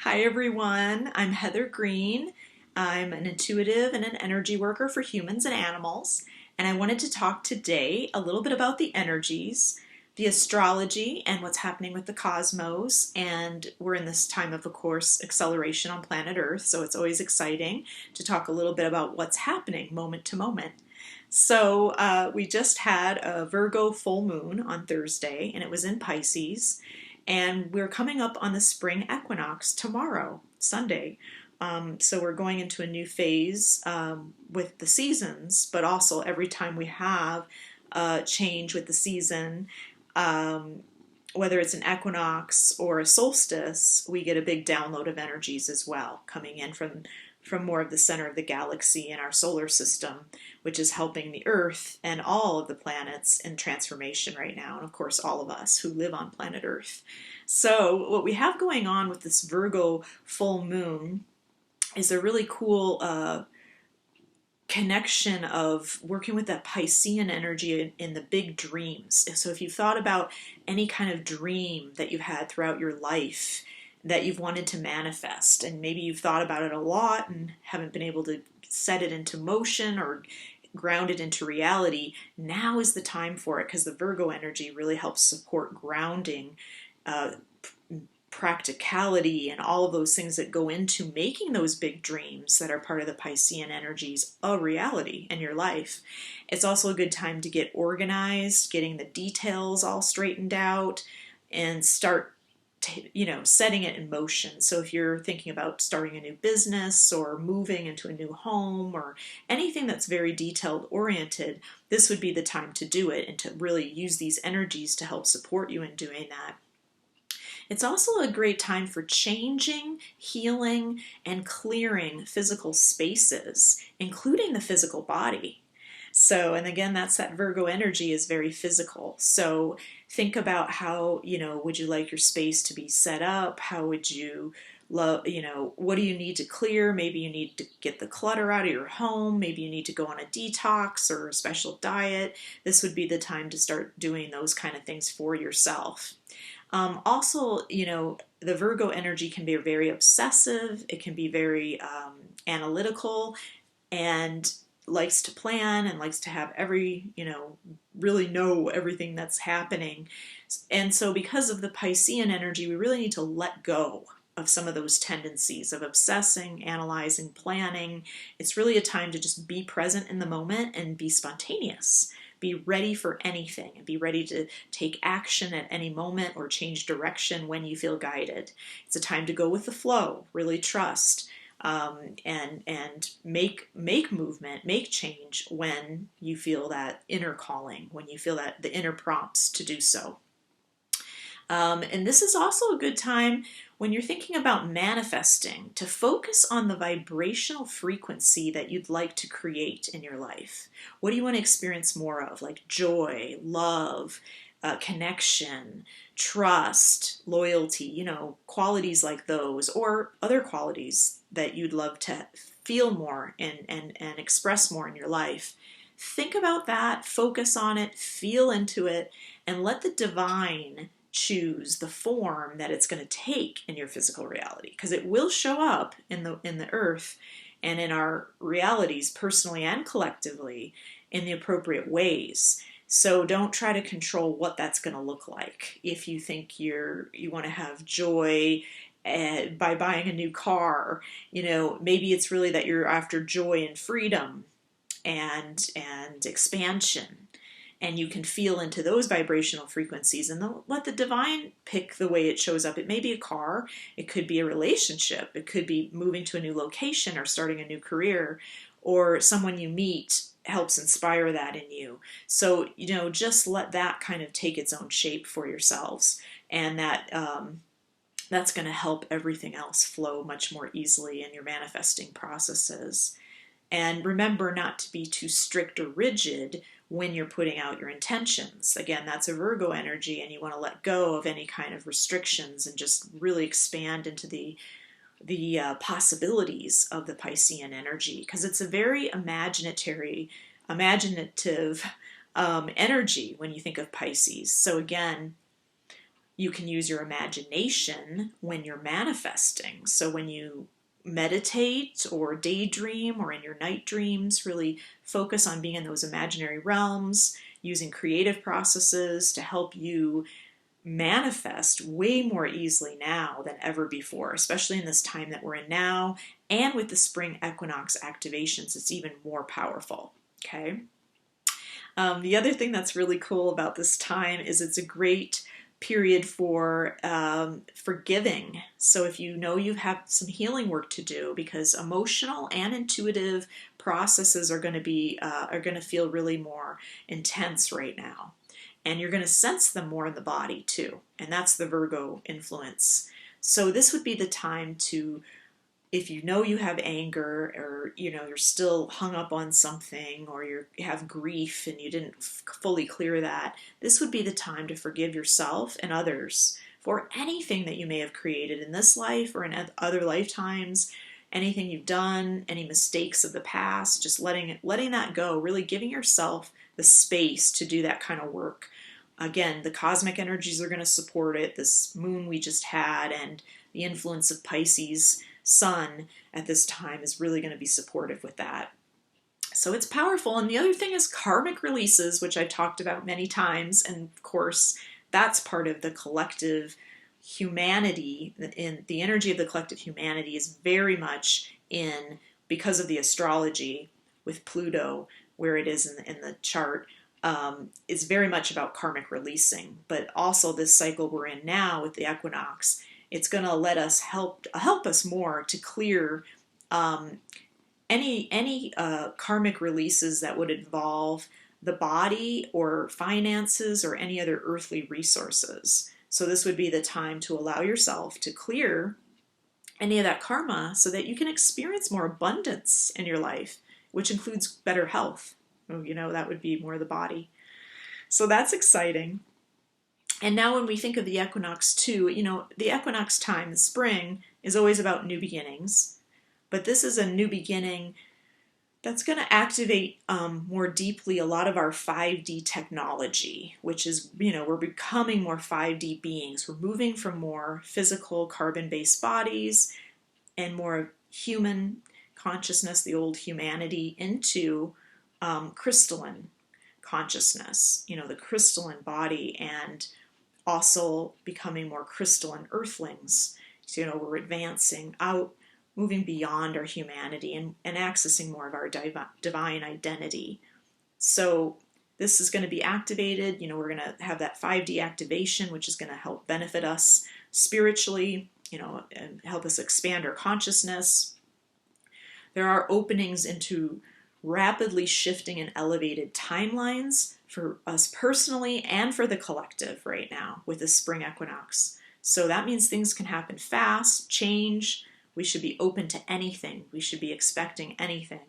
Hi everyone, I'm Heather Green. I'm an intuitive and an energy worker for humans and animals, and I wanted to talk today a little bit about the energies, the astrology, and what's happening with the cosmos. And we're in this time of course, acceleration on planet Earth, so it's always exciting to talk a little bit about what's happening moment to moment. So we just had a Virgo full moon on Thursday, and it was in Pisces. And we're coming up on the spring equinox tomorrow, Sunday. So we're going into a new phase with the seasons, but also every time we have a change with the season, um, whether it's an equinox or a solstice, we get a big download of energies as well coming in from more of the center of the galaxy in our solar system, which is helping the Earth and all of the planets in transformation right now, and of course all of us who live on planet Earth. So what we have going on with this Virgo full moon is a really cool connection of working with that Piscean energy in the big dreams. So if you've thought about any kind of dream that you've had throughout your life that you've wanted to manifest, and maybe you've thought about it a lot and haven't been able to set it into motion or ground it into reality, now is the time for it, because the Virgo energy really helps support grounding, uh, practicality, and all of those things that go into making those big dreams that are part of the Piscean energies a reality in your life. It's also a good time to get organized, getting the details all straightened out, and start setting it in motion. So if you're thinking about starting a new business or moving into a new home or anything that's very detailed oriented, this would be the time to do it and to really use these energies to help support you in doing that. It's also a great time for changing, healing, and clearing physical spaces, including the physical body. So, and again, that's that Virgo energy is very physical. So think about how, would you like your space to be set up? How would you love, what do you need to clear? Maybe you need to get the clutter out of your home. Maybe you need to go on a detox or a special diet. This would be the time to start doing those kind of things for yourself. Also, the Virgo energy can be very obsessive. It can be very analytical and likes to plan and likes to have really know everything that's happening. And so because of the Piscean energy, we really need to let go of some of those tendencies of obsessing, analyzing, planning. It's really a time to just be present in the moment and be spontaneous. Be ready for anything and be ready to take action at any moment or change direction when you feel guided. It's a time to go with the flow, really trust, and make movement, make change when you feel that inner calling, when you feel that the inner prompts to do so. And this is also a good time when you're thinking about manifesting to focus on the vibrational frequency that you'd like to create in your life. What do you want to experience more of? Like joy, love, connection, trust, loyalty, qualities like those, or other qualities that you'd love to feel more and express more in your life. Think about that, focus on it, feel into it, and let the divine choose the form that it's going to take in your physical reality, because it will show up in the earth and in our realities personally and collectively in the appropriate ways. So don't try to control what that's going to look like. If you think you want to have joy by buying a new car, maybe it's really that you're after joy and freedom and expansion. And you can feel into those vibrational frequencies and let the divine pick the way it shows up. It may be a car, it could be a relationship, it could be moving to a new location or starting a new career, or someone you meet helps inspire that in you. So, just let that kind of take its own shape for yourselves. And that's going to help everything else flow much more easily in your manifesting processes. And remember not to be too strict or rigid when you're putting out your intentions. Again, that's a Virgo energy, and you want to let go of any kind of restrictions and just really expand into the possibilities of the Piscean energy, because it's a very imaginative energy when you think of Pisces. So again, You can use your imagination when you're manifesting. So when you meditate or daydream or in your night dreams, really focus on being in those imaginary realms, using creative processes to help you manifest way more easily now than ever before, especially in this time that we're in now. And with the spring equinox activations, it's even more powerful. Okay. The other thing that's really cool about this time is it's a great period for forgiving. So if you know you have some healing work to do, because emotional and intuitive processes are going to feel really more intense right now, and you're going to sense them more in the body too, and that's the Virgo influence. So this would be the time to, if you know you have anger, or you're still hung up on something, or you have grief and you didn't fully clear that, this would be the time to forgive yourself and others for anything that you may have created in this life or in other lifetimes, anything you've done, any mistakes of the past, just letting that go, really giving yourself the space to do that kind of work. Again, the cosmic energies are going to support it. This moon we just had and the influence of Pisces sun at this time is really going to be supportive with that. So it's powerful. And the other thing is karmic releases, which I've talked about many times. And of course, that's part of the collective humanity. In the energy of the collective humanity is very much in, because of the astrology with Pluto, where it is in the chart, is very much about karmic releasing. But also this cycle we're in now with the equinox, it's going to let us help us more to clear any karmic releases that would involve the body or finances or any other earthly resources. So this would be the time to allow yourself to clear any of that karma so that you can experience more abundance in your life, which includes better health. That would be more the body. So that's exciting. And now when we think of the equinox too, the equinox time, the spring, is always about new beginnings. But this is a new beginning that's going to activate more deeply a lot of our 5D technology, which is, we're becoming more 5D beings. We're moving from more physical carbon-based bodies and more human consciousness, the old humanity, into crystalline consciousness, the crystalline body, and also becoming more crystalline earthlings. So, we're advancing out, moving beyond our humanity and accessing more of our divine identity. So this is going to be activated. We're going to have that 5D activation, which is going to help benefit us spiritually, and help us expand our consciousness. There are openings into rapidly shifting and elevated timelines for us personally and for the collective right now with the spring equinox. So that means things can happen fast, change. We should be open to anything. We should be expecting anything.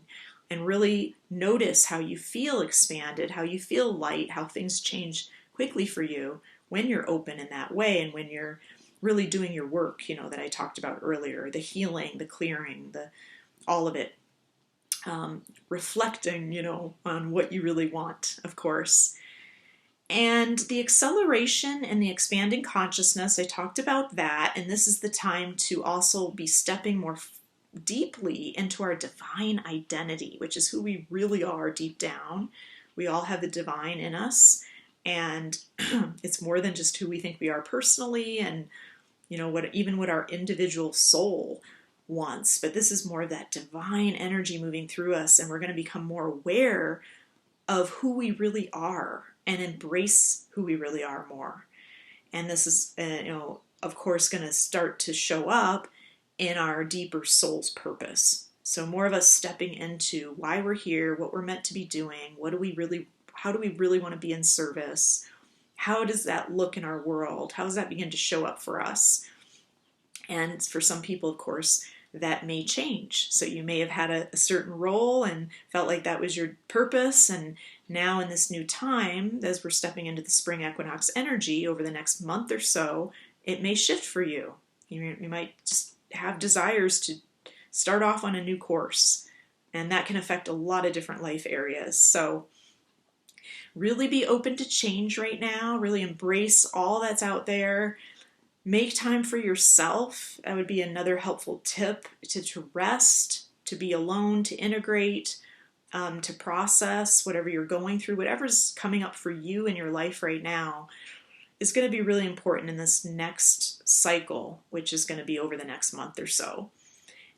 And really notice how you feel expanded, how you feel light, how things change quickly for you when you're open in that way and when you're really doing your work, that I talked about earlier, the healing, the clearing, all of it. Reflecting, on what you really want, of course. And the acceleration and the expanding consciousness, I talked about that, and this is the time to also be stepping more deeply into our divine identity, which is who we really are deep down. We all have the divine in us, and it's more than just who we think we are personally and, what our individual soul wants, but this is more of that divine energy moving through us, and we're going to become more aware of who we really are and embrace who we really are more. And this is, of course, going to start to show up in our deeper soul's purpose. So more of us stepping into why we're here, what we're meant to be doing, how do we really want to be in service? How does that look in our world? How does that begin to show up for us? And for some people, of course, that may change. So you may have had a certain role and felt like that was your purpose. And now in this new time, as we're stepping into the spring equinox energy over the next month or so, it may shift for you. You might just have desires to start off on a new course. And that can affect a lot of different life areas. So Really be open to change right now. Really embrace all that's out there. Make time for yourself. That would be another helpful tip, to rest, to be alone, to integrate, to process whatever you're going through, whatever's coming up for you in your life right now is going to be really important in this next cycle, which is going to be over the next month or so.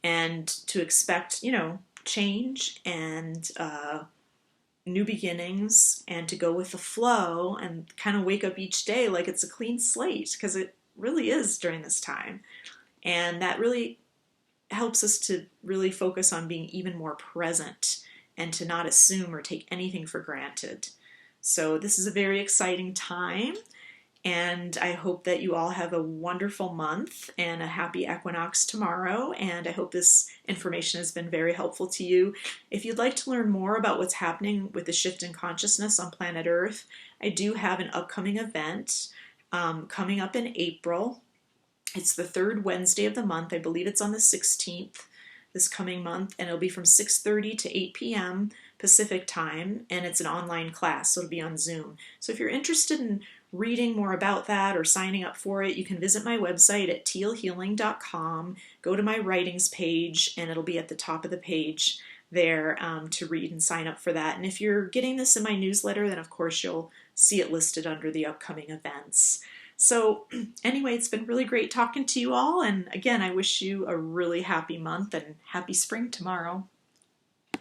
And to expect, change and new beginnings, and to go with the flow and kind of wake up each day like it's a clean slate, because it really is during this time. And that really helps us to really focus on being even more present and to not assume or take anything for granted. So this is a very exciting time, and I hope that you all have a wonderful month and a happy equinox tomorrow. And I hope this information has been very helpful to you. If you'd like to learn more about what's happening with the shift in consciousness on planet Earth, I do have an upcoming event coming up in April. It's the third Wednesday of the month. I believe it's on the 16th this coming month, and it'll be from 6:30 to 8 p.m. Pacific time, and it's an online class, so it'll be on Zoom. So if you're interested in reading more about that or signing up for it, you can visit my website at tealhealing.com, go to my writings page, and it'll be at the top of the page there to read and sign up for that. And if you're getting this in my newsletter, then of course you'll see it listed under the upcoming events. So anyway, it's been really great talking to you all. And again, I wish you a really happy month and happy spring tomorrow.